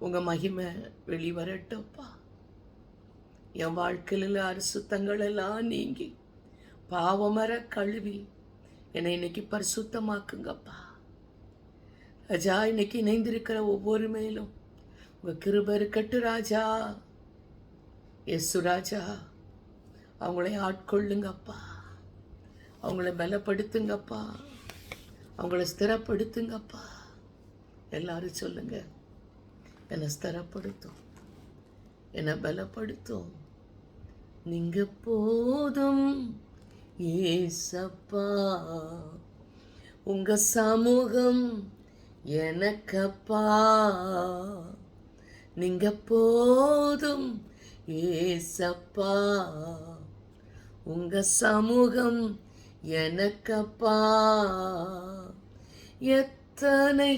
உங்கள் மகிமை வெளிவரட்டப்பா. என் வாழ்க்கையில் அசுத்தங்கள் எல்லாம் நீங்கி பாவமர கழுவி என்னை இன்னைக்கு பரிசுத்தமாக்குங்கப்பா. ராஜா, இன்னைக்கு இணைந்திருக்கிற ஒவ்வொரு மேலும் உங்கள் கிருபை இருக்கட்டு ராஜா. எசு ராஜா, அவங்களை ஆட்கொள்ளுங்கப்பா, அவங்கள பலப்படுத்துங்கப்பா, அவங்கள ஸ்திரப்படுத்துங்கப்பா. எல்லாரும் சொல்லுங்க, என்னை ஸ்திரப்படுத்தும், என்னை பலப்படுத்தும். நீங்க போதும் ஏசப்பா, உங்க சமூகம் எனக்கப்பா. நீங்க போதும் ஏசப்பா, உங்க சமூகம் எனக்கப்பா. எத்தனை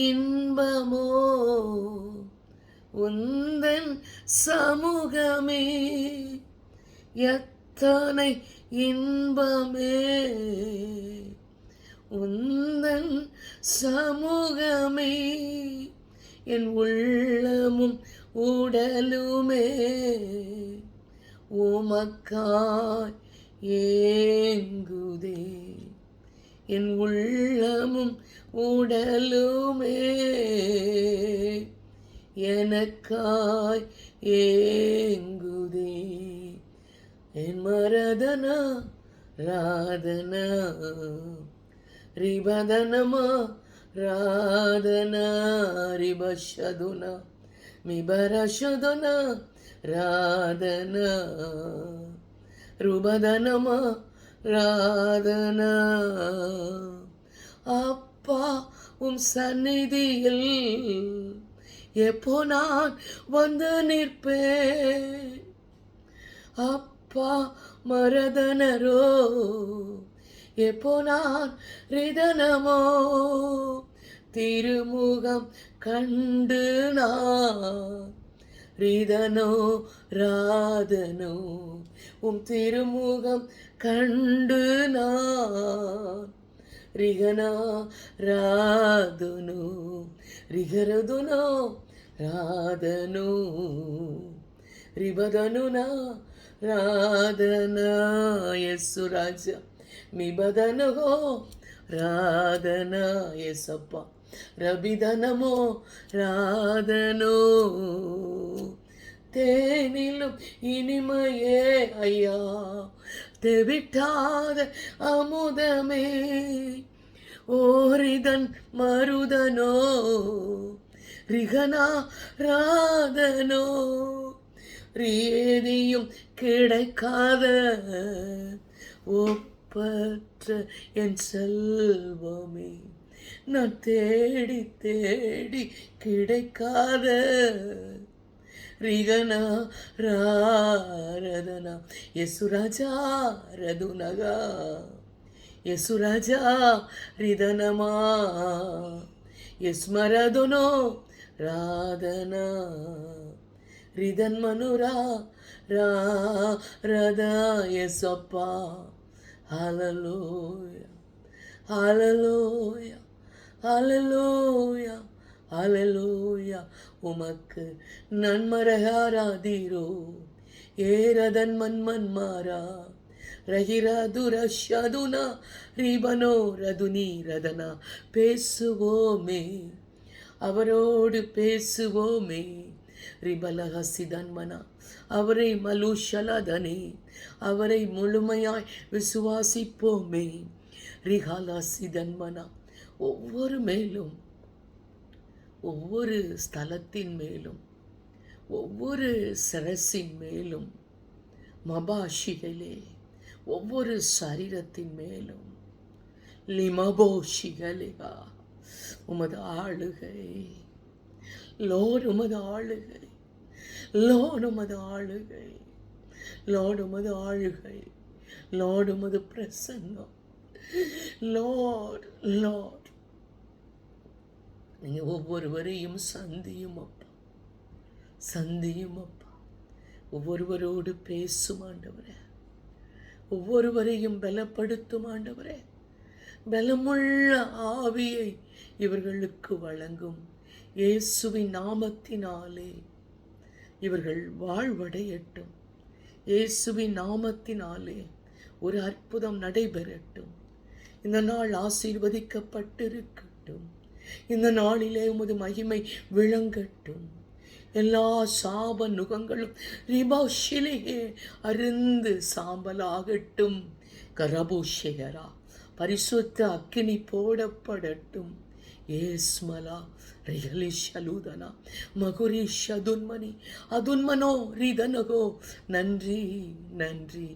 இன்பமோ உந்தன் சமூகமே, எத்தனை இன்பமே உந்தன் சமூகமே. என் உள்ளமும் உடலுமே உமக்காய் ஏங்குதே. என் உள்ளமும் உடலுமே எனக்காய் ஏங்குதே. என் மரதனா ராதனா ரிபதனமா ராதனா ரிபஷதுனா மிபரஷதுனா ராதனா ருபதனமா ராதனா. அப்பா, உம் சந்நிதியில் எப்போ நான் வந்து நிற்பேன். அப்பா மரதனரோ எப்போ நான் ரிதனமோ. திருமுகம் கண்டு நான் ரிதனோ ராதனோ. உம் திருமுகம் கண்டு நான் ரிகனா ராதனோ ரிகரதுனோ ராதனோ ரிபதனுனா ராதனா. எசு ராஜா மிபதனகோ ராதனா. எசப்பா ரபிதனமோ ராதனோ. தேனிலும் இனிமையே ஐயா, தெவிட்டாத அமுதமே. ஓரிதன் மருதனோ ரிகனா ராதனோ. ரீதியும் கிடைக்காத ஒப்பற்ற என் செல்வமே. நான் தேடி தேடி கிடைக்காத ரிகனா ராரதனா. யசுராஜா ரதுனகா யசுராஜா ரிதனமா. யஸ்மரதுனோ ராதனா ரிதன் மனுரா ராரதா. யசப்பா ஹalleluya ஹalleluya ஹalleluya ஹalleluya. உமக்கு நன்மரகாராதீரோ ஏரதன் மன்மன்மாரா ரஹிரதுரஷதுனா ரிபனோ ரதுனி ரதனா. பேசுவோமே, அவரோடு பேசுவோமே. ரிபலஹசிதன்மனா, அவரை மலுஷலதனே, அவரை முழுமையாய் விசுவாசிப்போமே. ரிஹாலாசிதன்மனா. ஒவ்வொரு மேலும், ஒவ்வொரு ஸ்தலத்தின் மேலும், ஒவ்வொரு சரசின் மேலும், மபாஷிகளே ஒவ்வொரு சரீரத்தின் மேலும் லிமபோஷிகலேகா உமது ஆளுகை லோட், உமது ஆளுகை லோட், உமது ஆளுகை லோட், உமது ஆளுகை லோட், உமது பிரசன்னம் லோட் லோட். நீங்க ஒவ்வொருவரையும் சந்தியும் அப்பா, சந்தியும் அப்பா. ஒவ்வொருவரோடு பேசும் ஆண்டவரே, ஒவ்வொருவரையும் பலப்படுத்தும் ஆண்டவரே. பலமுள்ள ஆவியை இவர்களுக்கு வழங்கும் இயேசுவின் நாமத்தினாலே இவர்கள் வாழ்வடையட்டும். இயேசுவின் நாமத்தினாலே ஒரு அற்புதம் நடைபெறட்டும். இந்த நாள் ஆசீர்வதிக்கப்பட்டிருக்கட்டும். இந்த நாளிலே உமது மகிமை விளங்கட்டும். எல்லா சாப நுகங்களும் ரிபாஷிலேயே அருந்து சாம்பலாகட்டும். கரபூஷேகரா பரிசுத்த அக்கினி போடப்படட்டும். ஏஸ்மலா ரிகலிஷலூதனா மகுரிஷதுன்மணி அதுன்மனோ ரிதனகோ. நன்றி நன்றி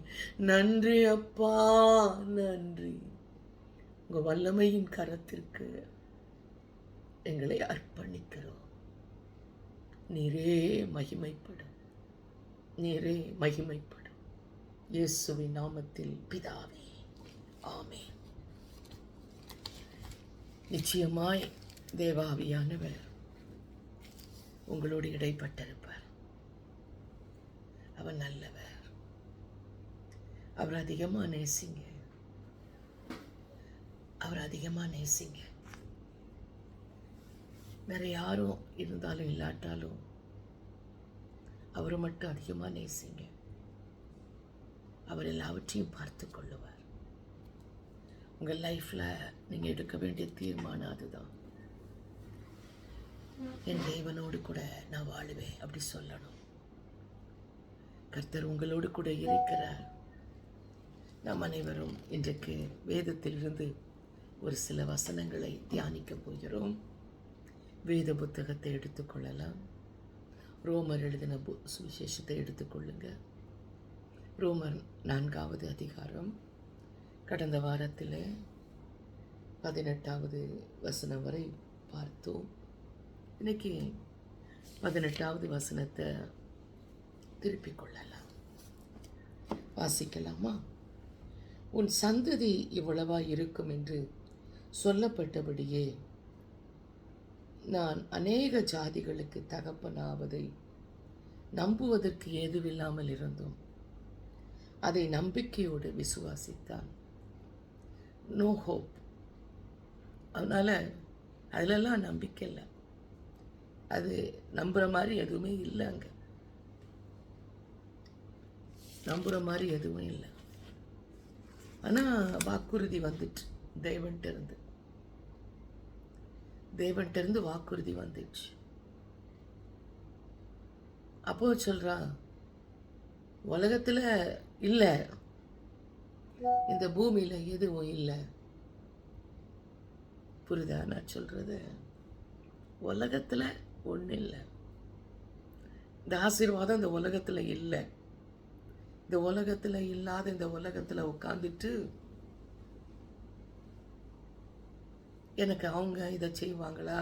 நன்றி அப்பா, நன்றி. உங்கள் வல்லமையின் கரத்திற்கு எங்களை அர்ப்பணிக்கிறோம். நீரே மகிமைப்படும், நீரே மகிமைப்படும். இயேசுவின் நாமத்தில் பிதாவே, ஆமென். நிச்சயமாய் தேவாவியானவர் உங்களோடு இடைப்பட்டிருப்பார். அவர் நல்லவர். அவர் அதிகமாக நேசிங்க, அவர் அதிகமாக நேசிங்க. வேற யாரும் இருந்தாலும் இல்லாட்டாலும் அவரை மட்டும் அதிகமாக நேசிங்க. அவர் எல்லாவற்றையும் பார்த்து கொள்ளுவார். உங்கள் லைஃப்பில் நீங்கள் எடுக்க வேண்டிய தீர்மானம் அதுதான். என் தேவனோடு கூட நான் வாழுவேன் அப்படி சொல்லணும். கர்த்தர் உங்களோடு கூட இருக்கிறார். நாம் அனைவரும் இன்றைக்கு வேதத்திலிருந்து ஒரு சில வசனங்களை தியானிக்க போகிறோம். வேத புத்தகத்தை எடுத்துக்கொள்ளலாம். ரோமர் எழுதின சுவிசேஷத்தை எடுத்துக்கொள்ளுங்க. ரோமர் 4வது அதிகாரம். கடந்த வாரத்தில் 18வது வசனம் வரை பார்த்தோம். இன்னைக்கு 18வது வசனத்தை திருப்பிக் கொள்ளலாம். வாசிக்கலாமா? உன் சந்ததி இவ்வளவா இருக்கும் என்று சொல்லப்பட்டபடியே நான் அநேக ஜாதிகளுக்கு தகப்பனாவதை நம்புவதற்கு ஏதுவில்லாமல் இருந்தோம். அதை நம்பிக்கையோடு விசுவாசித்தான். No hope. அதனால் அதிலெல்லாம் நம்பிக்கை இல்லை. அது நம்புகிற மாதிரி எதுவுமே இல்லை. அங்கே நம்புகிற மாதிரி எதுவும் இல்லை. ஆனால் வாக்குறுதி வந்துட்டு தேவன்கிட்ட வாக்குறுதி வந்துச்சு. அப்போ சொல்றா, உலகத்தில் இல்லை, இந்த பூமியில் எதுவும் இல்லை. புரியுதா நான் சொல்றது? உலகத்தில் ஒன்றும் இல்லை. இந்த ஆசீர்வாதம் இந்த உலகத்தில் இல்லை. இந்த உலகத்தில் இல்லாத இந்த உலகத்தில் உட்காந்துட்டு எனக்கு அவங்க இதை செய்வாங்களா,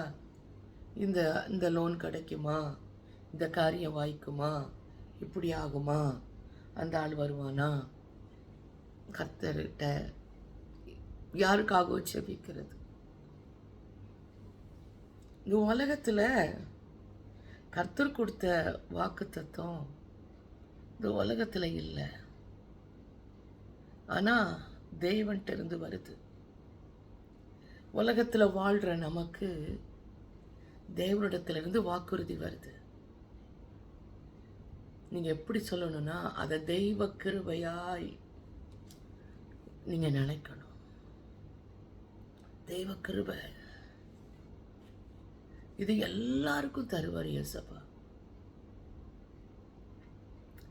இந்த லோன் கிடைக்குமா, இந்த காரியம் வாய்க்குமா, இப்படி ஆகுமா, அந்த ஆள் வருவானா, கர்த்தர்கிட்ட யாருக்காகவும் செபிக்கிறது. இந்த உலகத்தில் கர்த்தர் கொடுத்த வாக்கு தத்துவம் இந்த உலகத்தில் இல்லை. ஆனால் தேவன்கிட்ட இருந்து வருது. உலகத்தில் வாழ்கிற நமக்கு தேவனிடத்திலிருந்து வாக்குறுதி வருது. நீங்கள் எப்படி சொல்லணும்னா, அதை தெய்வ கிருபையாய் நீங்கள் நினைக்கணும். தெய்வ கிருபை இது எல்லாருக்கும் தருவார் இயேசப்பா.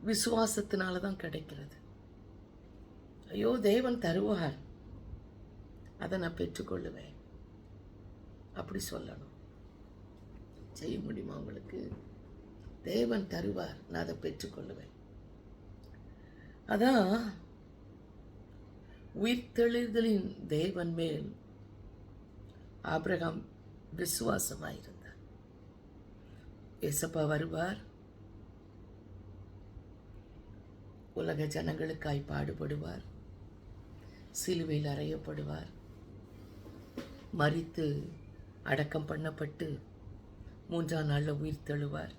விசுவாசத்தினால தான் கிடைக்கிறது. ஐயோ, தேவன் தருவார், அதை நான் பெற்றுக்கொள்ளுவேன் அப்படி சொல்லணும். செய்ய முடியுமா உங்களுக்கு? தேவன் தருவார், நான் அதை பெற்றுக்கொள்ளுவேன். அதான் உயிர்த்தெழுதலின் தேவன் மேல் ஆபிரகாம் விசுவாசமாயிருந்தார். ஏசப்பா வருவார், உலக ஜனங்களுக்காய் பாடுபடுவார், சிலுவையில் அறையப்படுவார், மரித்து அடக்கம் பண்ணப்பட்டு 3ஆம் நாளில் உயிர் தெழுவார்.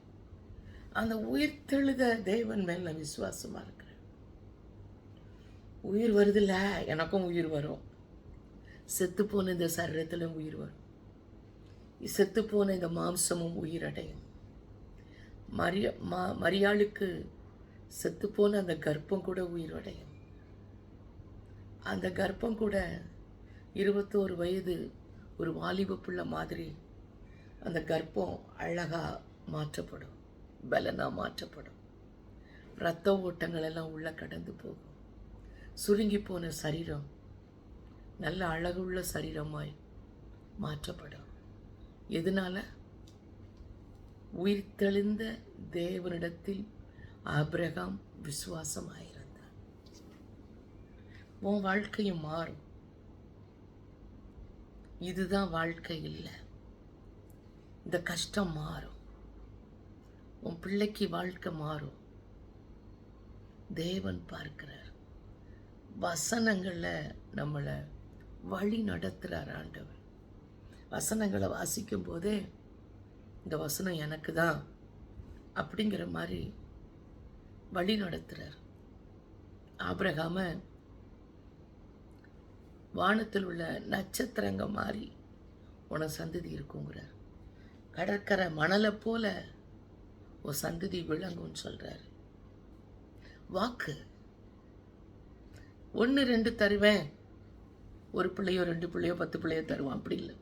அந்த உயிர் தெழுத தேவன் மேல் நான் விசுவாசமாக இருக்கிறேன். உயிர் வருதில்ல, எனக்கும் உயிர் வரும். செத்து போன இந்த சரீரத்தில் உயிர் வரும். செத்துப்போன இந்த மாம்சமும் உயிரடையும். மரியாளுக்கு செத்துப்போன அந்த கர்ப்பம் கூட உயிரடையும். அந்த கர்ப்பம் கூட 21 வயது ஒரு வாலிப பிள்ளை மாதிரி அந்த கர்ப்பம் அழகா மாற்றப்படும், பலனா மாற்றப்படும். இரத்த ஓட்டங்கள் எல்லாம் உள்ள கடந்து போகும். சுருங்கி போன சரீரம் நல்ல அழகுள்ள சரீரமாய் மாற்றப்படும். எதனால? உயிர்த்தெழுந்த தேவனிடத்தில் ஆபிரகாம் விசுவாசமாயிருந்தான். உன் வாழ்க்கையும் மாறும். இதுதான் வாழ்க்கை இல்லை. இந்த கஷ்டம் மாறும். உன் பிள்ளைக்கு வாழ்க்கை மாறும். தேவன் பார்க்கிறார். வசனங்களில் நம்மளை வழி நடத்துகிறார் ஆண்டவர். வசனங்களை வாசிக்கும் போதே இந்த வசனம் எனக்கு தான் அப்படிங்கிற மாதிரி வழி நடத்துகிறார். ஆபிரகாம வானத்தில் உள்ள நட்சத்திரங்க மாதிரி உன சந்ததி இருக்குங்கிறார். கடற்கரை மணலை போல ஒரு சந்ததி விளங்கும்னு சொல்கிறார். வாக்கு 1 2 தருவேன், ஒரு பிள்ளையோ 2 பிள்ளையோ 10 பிள்ளையோ தருவான், அப்படி இல்லை.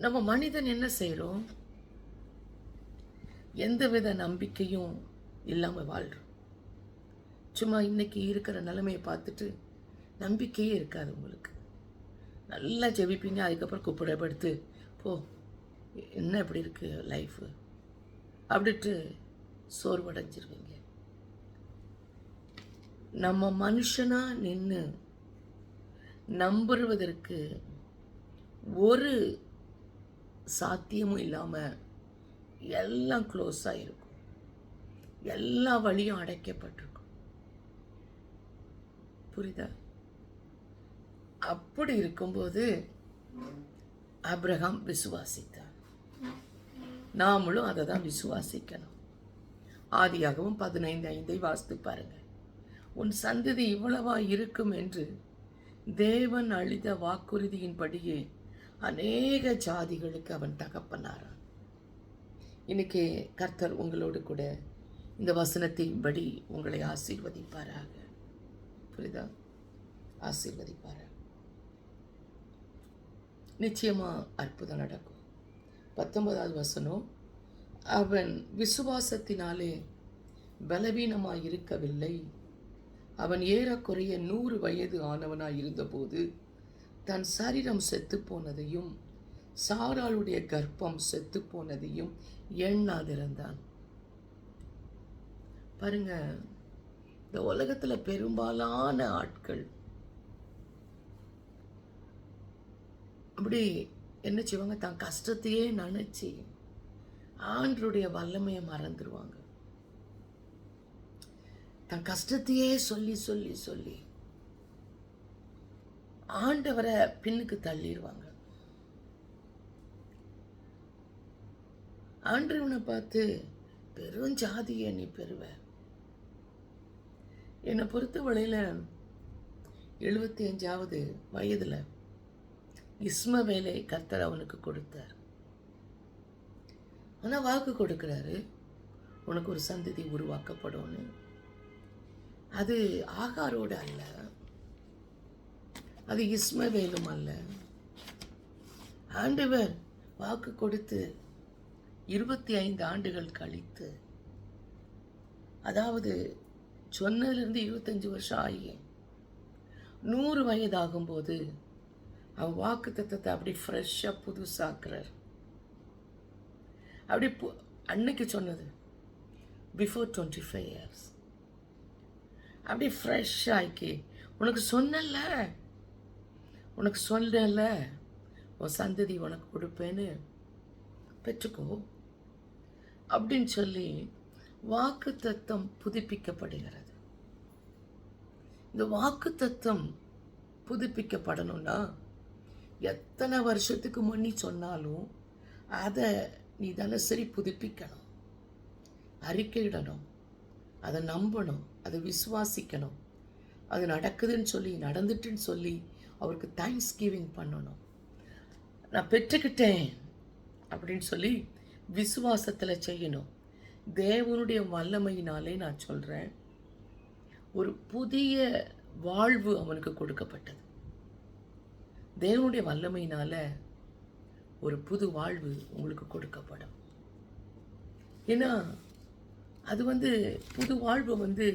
நம்ம மனிதன் என்ன செய்கிறோம்? எந்தவித நம்பிக்கையும் இல்லாமல் வாழ்கிறோம். சும்மா இன்னைக்கு இருக்கிற நிலைமையை பார்த்துட்டு நம்பிக்கையே இருக்காது உங்களுக்கு. நல்லா ஜெபிப்பீங்க, அதுக்கப்புறம் கூப்பிடப்படுத்து போ, என்ன இப்படி இருக்கு லைஃபு அப்படின்ட்டு சோர்வடைஞ்சிருவீங்க. நம்ம மனுஷனா நின்று நம்புவதற்கு ஒரு சாத்தியமும் இல்லாமல் எல்லாம் க்ளோஸாக இருக்கும். எல்லா வழியும் அடைக்கப்பட்டிருக்கும். புரியுதா? அப்படி இருக்கும்போது ஆபிரகாம் விசுவாசித்தார். நாமளும் அதை தான் விசுவாசிக்கணும். ஆதியாகவும் 15:5 வாசித்து பாருங்க. உன் சந்ததி இவ்வளவா இருக்கும் என்று தேவன் அளித்த வாக்குறுதியின்படியே அநேக ஜாதிகளுக்கு அவன் தகப்பனாரான். இன்னைக்கு கர்த்தர் உங்களோடு கூட இந்த வசனத்தின்படி உங்களை ஆசீர்வதிப்பாராக. புரியுதா? ஆசீர்வதிப்பாராக. நிச்சயமா அற்புதம் நடக்கும். 19வது வசனம், அவன் விசுவாசத்தினாலே பலவீனமாய் இருக்கவில்லை. அவன் ஏறக்குறைய 100 வயது ஆனவனாய் இருந்தபோது தன் சரீரம் செத்து போனதையும் சாராளுடைய கர்ப்பம் செத்து போனதையும் எண்ணாதிருந்தான். பாருங்க, இந்த உலகத்துல பெரும்பாலான ஆட்கள் அப்படி என்ன செய்வாங்க? தான் கஷ்டத்தையே நினைச்சு ஆண்டருடைய வல்லமையை மறந்துடுவாங்க. தன் கஷ்டத்தையே சொல்லி சொல்லி சொல்லி ஆண்டவரை பின்னுக்கு தள்ளிடுவாங்க. ஆண்டவனை பார்த்து பெரும் ஜாதியை நீ பெறுவ. என்னை பொறுத்தவரையில 75வது வயதுல இஸ்மவேலை கர்த்தர் அவனுக்கு கொடுத்தார். ஆனா வாக்கு கொடுக்கிறாரு, உனக்கு ஒரு சந்ததி உருவாக்கப்படும். அது ஆகாரோடு அல்ல, அது இஸ்மவேலும் அல்ல. ஆண்டவர் வாக்கு கொடுத்து 25 ஆண்டுகள் கழித்து, அதாவது சொன்னதிலிருந்து 25 வருஷம் ஆகி 100 வயதாகும்போது அவன் வாக்கு தத்தத்தை அப்படி ஃப்ரெஷ்ஷாக புதுசாக்குறார். அப்படி அன்னைக்கு சொன்னது பிஃபோர் 25 years அப்படி ஃப்ரெஷ் ஆக்கி, உனக்கு சொன்னல உன் சந்ததி உனக்கு கொடுப்பேன்னு பெற்றுக்கோ அப்படின்னு சொல்லி வாக்கு தத்தம் புதுப்பிக்கப்படுகிறது. இந்த வாக்கு தத்தம் புதுப்பிக்கப்படணும்னா எத்தனை வருஷத்துக்கு முன்னி சொன்னாலும் அதை நீ தினசரி புதுப்பிக்கணும், அறிக்கையிடணும், அதை நம்பணும், அதை விசுவாசிக்கணும். அது நடக்குதுன்னு சொல்லி, நடந்துட்டுன்னு சொல்லி அவருக்கு தேங்க்ஸ் கிவிங் பண்ணணும். நான் பெற்றுக்கிட்டேன் அப்படின்னு சொல்லி விசுவாசத்தில் செய்யணும். தேவனுடைய வல்லமையினாலே நான் சொல்கிறேன், ஒரு புதிய வாழ்வு அவனுக்கு கொடுக்கப்பட்டது. தேவனுடைய வல்லமையினால ஒரு புது வாழ்வு உங்களுக்கு கொடுக்கப்படும். ஏன்னா அது புது வாழ்வு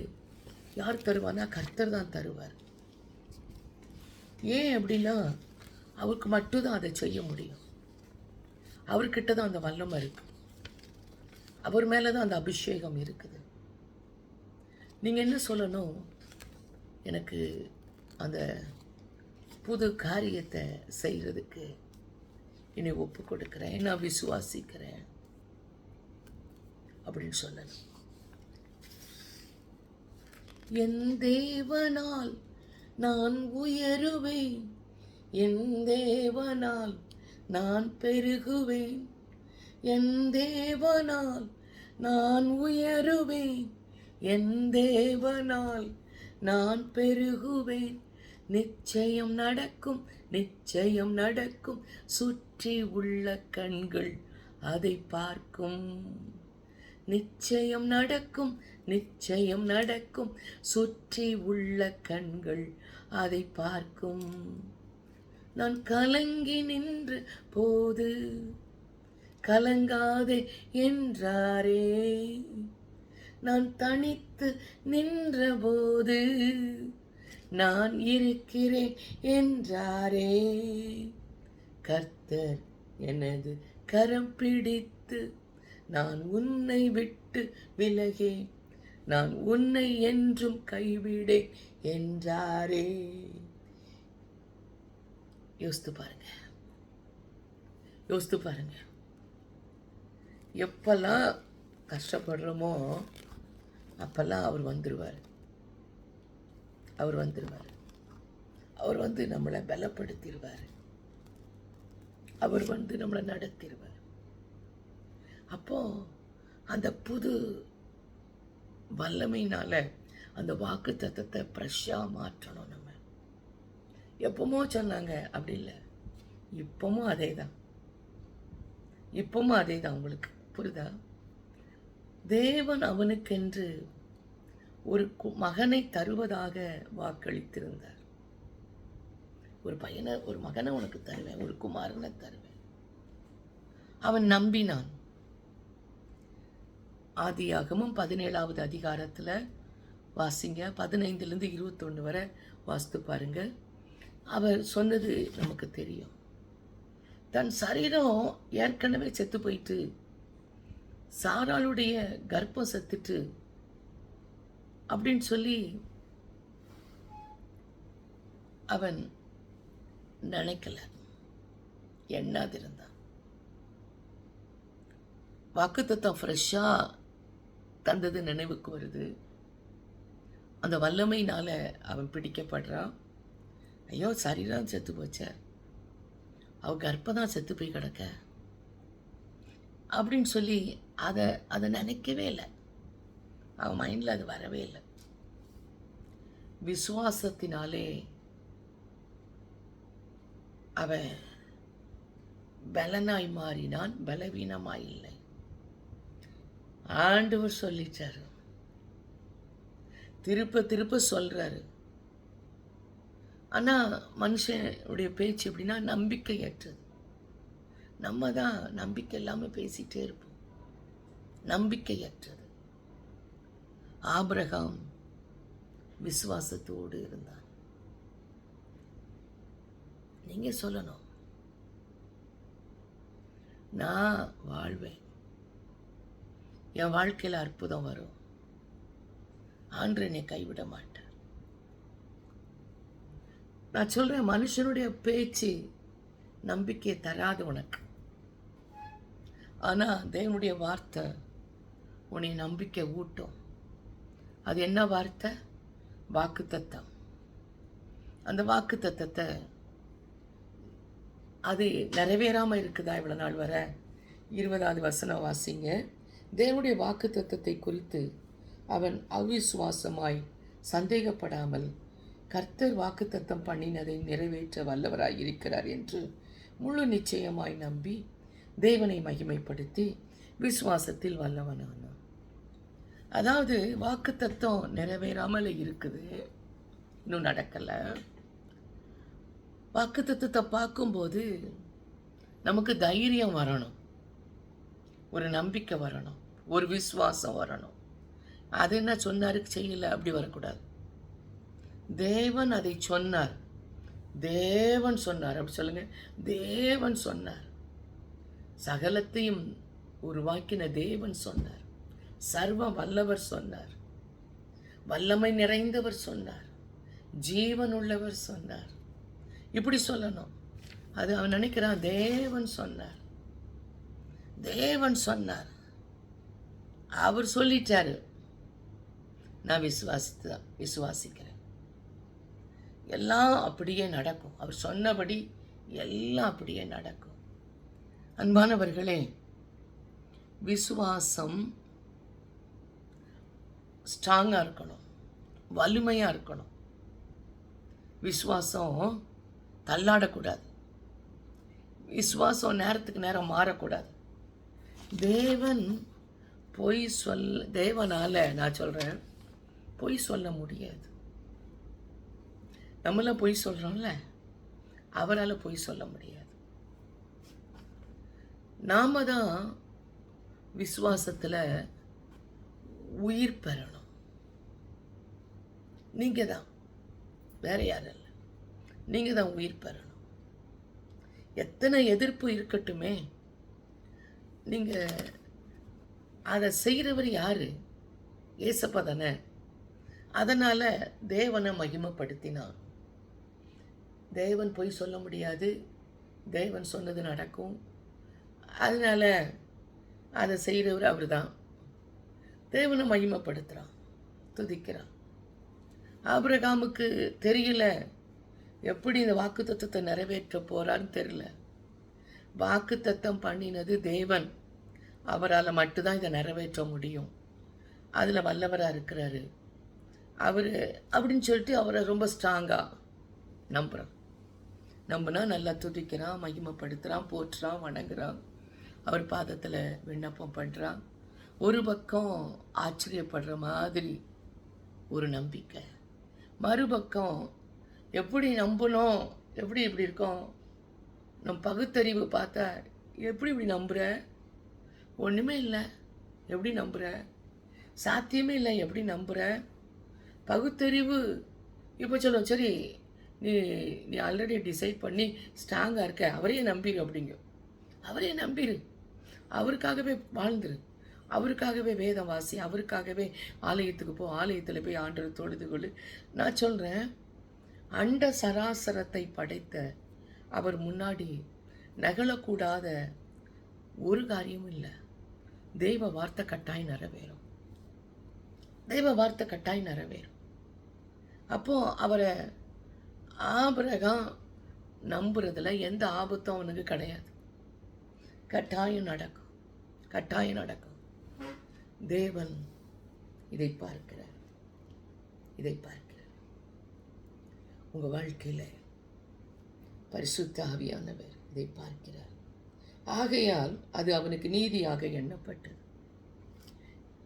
யார் தருவானா? கர்த்தர் தான் தருவார். ஏன் அப்படின்னா அவருக்கு மட்டும்தான் அதை செய்ய முடியும். அவர்கிட்ட தான் அந்த வல்லமை இருக்கு. அவர் மேலே தான் அந்த அபிஷேகம் இருக்குது. நீங்கள் என்ன சொல்லணும்? எனக்கு அந்த புது காரியத்தை செய்கிறதுக்கு என்னை ஒப்பு கொடுக்குறேன், நான் விசுவாசிக்கிறேன் அப்படின்னு சொல்லணும். என் தேவனால் நான் உயருவேன், என் தேவனால் நான் பெருகுவேன், என் தேவனால் நான் உயருவேன், என் தேவனால் நான் பெருகுவேன். நிச்சயம் நடக்கும், நிச்சயம் நடக்கும், சுற்றி உள்ள கண்கள் அதை பார்க்கும். நிச்சயம் நடக்கும், நிச்சயம் நடக்கும், சுற்றி உள்ள கண்கள் அதை பார்க்கும். நான் கலங்கி நின்ற போது கலங்காதே என்றாரே, நான் தனித்து நின்ற போது நான் இருக்கிறேன் என்றாரே. கர்த்தர் எனது கரம் பிடித்து நான் உன்னை விட்டு விலகேன், நான் உன்னை என்றும் கைவிடேன் என்றாரே. யோசித்து பாருங்க, யோசித்து பாருங்க. எப்பெல்லாம் கஷ்டப்படுறோமோ அப்பெல்லாம் அவர் வந்துடுவார். அவர் வந்துடுவார். அவர் நம்மளை பலப்படுத்திடுவார். அவர் நம்மளை நடத்திடுவார். அப்போ அந்த புது வல்லமையினால அந்த வாக்கு தத்தத்தை ஃப்ரெஷ்ஷாக மாற்றணும். நம்ம எப்பவுமோ சொன்னாங்க அப்படி இல்லை, இப்பவும் அதே தான், இப்பவும் அதே தான். உங்களுக்கு புரியுதா? தேவன் அவனுக்கென்று ஒரு மகனை தருவதாக வாக்களித்திருந்தார். ஒரு மகனை உனக்கு தருவேன், ஒரு குமாரனை தருவேன். அவன் நம்பினான். ஆதியாகமம் 17வது அதிகாரத்தில் வாசிங்க, 15லேருந்து 21 வரை வாசித்து பாருங்க. அவர் சொன்னது நமக்கு தெரியும். தன் சரீரம் ஏற்கனவே செத்து போயிட்டு, சாராளுடைய கர்ப்பம் செத்துட்டு அப்படின்னு சொல்லி அவன் நினைக்கல, எண்ணாதிருந்தான். வாக்குத்தத்தம் ஃப்ரெஷ்ஷாக தந்தது நினைவுக்கு வருது. அந்த வல்லமையினால அவன் பிடிக்கப்படுறான். ஐயோ, சரீரம் செத்து போச்ச, அவ கர்ப்பம் தான் செத்து போய் கிடக்க அப்படின்னு சொல்லி அதை நினைக்கவே இல்லை. அவன் மைண்டில் அது வரவே இல்லை. விசுவாசத்தினாலே அவன் பலனாய் மாறினான், பலவீனமாய் இல்லை. ஆண்டவர் சொல்லிட்டாரு, திருப்ப திருப்ப சொல்றாரு. ஆனால் மனுஷனுடைய பேச்சு எப்படின்னா நம்பிக்கையற்றது. நம்ம தான் நம்பிக்கை இல்லாமல் பேசிகிட்டே இருப்போம். நம்பிக்கையற்றது. ஆபிரகாம் விசுவாசத்தோடு இருந்தான். நீங்க சொல்லணும், நான் வாழ்வேன், என் வாழ்க்கையில் அற்புதம் வரும், ஆண்டவர் என்னை கைவிட மாட்டார். நான் சொல்றேன், மனுஷனுடைய பேச்சு நம்பிக்கையை தராது உனக்கு. ஆனா தேவனுடைய வார்த்தை உன்னை நம்பிக்கை ஊட்டும். அது என்ன வார்த்தை? வாக்குத்தத்தம். அந்த வாக்குத்தத்தத்தை அது நிறைவேறாமல் இருக்குதா இவ்வளோ நாள் வர? 20வது வசனம் வாசிங்க. தேவனுடைய வாக்குத்தத்தத்தை குறித்து அவன் அவிசுவாசமாய் சந்தேகப்படாமல் கர்த்தர் வாக்குத்தத்தம் பண்ணினதை நிறைவேற்ற வல்லவராய் இருக்கிறார் என்று முழு நிச்சயமாய் நம்பி தேவனை மகிமைப்படுத்தி விசுவாசத்தில் வல்லவனானான். அதாவது வாக்குத்தத்தம் நிறைவேறாமல் இருக்குது, இன்னும் நடக்கலை. வாக்குத்தத்தத்தை பார்க்கும்போது நமக்கு தைரியம் வரணும், ஒரு நம்பிக்கை வரணும், ஒரு விசுவாசம் வரணும். அது என்ன சொன்னாரு செய்யலை அப்படி வரக்கூடாது. தேவன் அதை சொன்னார், தேவன் சொன்னார், அப்படி சொல்லுங்க. தேவன் சொன்னார், சகலத்தையும் உருவாக்கின தேவன் சொன்னார், சர்வ வல்லவர் சொன்னார், வல்லமை நிறைந்தவர் சொன்னார், ஜீவன் உள்ளவர் சொன்னார். இப்படி சொல்லணும். அது அவன் நினைக்கிறான், தேவன் சொன்னார், தேவன் சொன்னார், அவர் சொல்லிட்டாரு, நான் விசுவாசிக்கிறேன், எல்லாம் அப்படியே நடக்கும். அவர் சொன்னபடி எல்லாம் அப்படியே நடக்கும். அன்பானவர்களே, விசுவாசம் ஸ்ட்ராங்காக இருக்கணும், வலிமையாக இருக்கணும். விசுவாசம் தள்ளாடக்கூடாது, விசுவாசம் நேரத்துக்கு நேரம் மாறக்கூடாது. தேவன் தேவனால் நான் சொல்கிறேன், பொய் சொல்ல முடியாது. நம்மளாம் பொய் சொல்கிறோம்ல, அவரால் பொய் சொல்ல முடியாது. நாம தான் விசுவாசத்தில் உயிர் பெறணும். நீங்கள் தான், வேற யாரும் இல்லை, நீங்கள் தான் உயிர் பெறணும். எத்தனை எதிர்ப்பு இருக்கட்டுமே, நீங்கள் அதை செய்கிறவர் யார்? ஏசப்பா தானே. அதனால் தேவனை மகிமைப்படுத்தினான். தேவன் பொய் சொல்ல முடியாது, தேவன் சொன்னது நடக்கும். அதனால் அதை செய்கிறவர் அவர் தான். தேவனை மகிமைப்படுத்துகிறான், துதிக்கிறான். ஆபிரகாமுக்கு தெரியல எப்படி இந்த வாக்குத்தத்தத்தை நிறைவேற்ற போகிறான்னு தெரியல. வாக்குத்தத்தம் பண்ணினது தேவன், அவரால் மட்டும்தான் இதை நிறைவேற்ற முடியும். அதில் வல்லவராக இருக்கிறாரு அவர் அப்படின்னு சொல்லிட்டு அவரை ரொம்ப ஸ்ட்ராங்காக நம்புகிறான். நம்பினா நல்லா துதிக்கிறான், மகிமைப்படுத்துகிறான், போற்றுறான், வணங்குறான், அவர் பாதத்தில் விண்ணப்பம் பண்ணுறான். ஒரு பக்கம் ஆச்சரியப்படுற மாதிரி ஒரு நம்பிக்கை, மறுபக்கம் எப்படி நம்பணும், எப்படி இப்படி இருக்கோம், நம் பகுத்தறிவு பார்த்தா எப்படி இப்படி நம்புகிற, ஒன்றுமே இல்லை எப்படி நம்புகிற, சாத்தியமே இல்லை எப்படி நம்புகிற, பகுத்தறிவு. இப்போ சொல்லுவோம், சரி நீ நீ ஆல்ரெடி டிசைட் பண்ணி ஸ்ட்ராங்காக இருக்க, அவரையே நம்பிடு அப்படிங்க. அவரையே நம்பிடு, அவருக்காகவே வாழ்ந்துரு, அவருக்காகவே வேதம் வாசி, அவருக்காகவே ஆலயத்துக்கு போ, ஆலயத்தில் போய் ஆண்டவர் தொழுது கொள்ளு. நான் சொல்கிறேன், அண்ட சராசரத்தை படைத்த அவர் முன்னாடி நகலக்கூடாத ஒரு காரியமும் இல்லை. தெய்வ வார்த்தை கட்டாயம் நிறைவேறும், தெய்வ வார்த்தை கட்டாயம் நிறைவேறும். அப்போது அவரை ஆபிரகாம் நம்புறதுல எந்த ஆபத்தும் அவனுக்கு கிடையாது. கட்டாயம் நடக்கும், கட்டாயம் நடக்கும். தேவன் இதை பார்க்கிறார், இதை பார்க்கிறார். உங்கள் வாழ்க்கையில் பரிசுத்த ஆவியானவர் இதை பார்க்கிறார். ஆகையால் அது அவனுக்கு நீதியாக எண்ணப்பட்டது.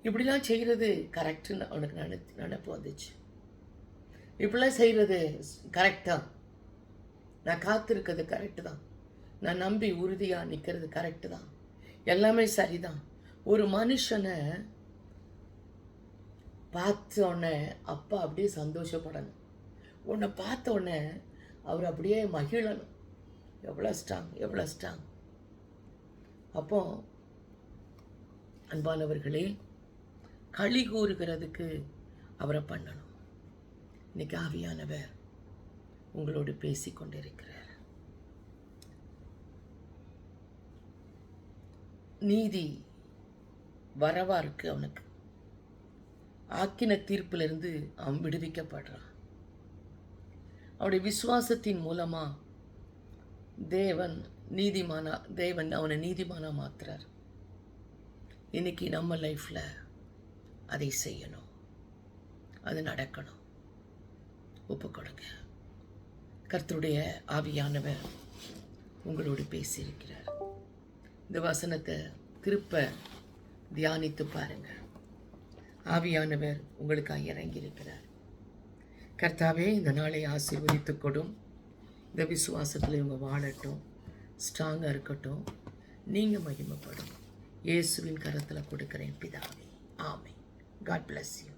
இப்படிலாம் செய்கிறது கரெக்டுன்னு அவனுக்கு நினைப்பு வந்துச்சு. இப்படிலாம் செய்கிறது கரெக்டாக, நான் காத்திருக்கிறது கரெக்டு தான், நான் நம்பி உறுதியாக நிற்கிறது கரெக்டு தான், எல்லாமே சரிதான். ஒரு மனுஷனை பார்த்த உடனே அப்பா அப்படியே சந்தோஷப்படணும், உன்னை பார்த்த உடனே அவர் அப்படியே மகிழணும். எவ்வளோ ஸ்ட்ராங், எவ்வளோ ஸ்ட்ராங். அப்போ அன்பானவர்களே, களி கூறுகிறதுக்கு அவரை பண்ணணும். இன்னைக்கு ஆவியானவர் உங்களோடு பேசிக்கொண்டிருக்கிறார். நீதி வரவா இருக்கு அவனுக்கு. ஆக்கின தீர்ப்பிலிருந்து அவன் விடுவிக்கப்படுறான். அவனுடைய விசுவாசத்தின் மூலமா தேவன் அவனை நீதிமானா மாத்துறார். இன்னைக்கு நம்ம லைஃப்ல அதை செய்யணும், அது நடக்கணும். ஒப்பு கொடுங்க. கர்த்தருடைய ஆவியானவர் உங்களோடு பேசியிருக்கிறார். இந்த வசனத்தை திருப்ப தியானித்து பாருங்க. ஆவியானவர் உங்களுக்காக இறங்கியிருக்கிறார். கர்த்தாவே, இந்த நாளை ஆசீர்வதித்து கொடும். இந்த விசுவாசத்தில் இவங்க வாழட்டும், ஸ்ட்ராங்காக இருக்கட்டும், நீங்கள் மகிமைப்படும். இயேசுவின் கரத்தில் கொடுக்குறேன் பிதாவே. ஆமென். God bless you.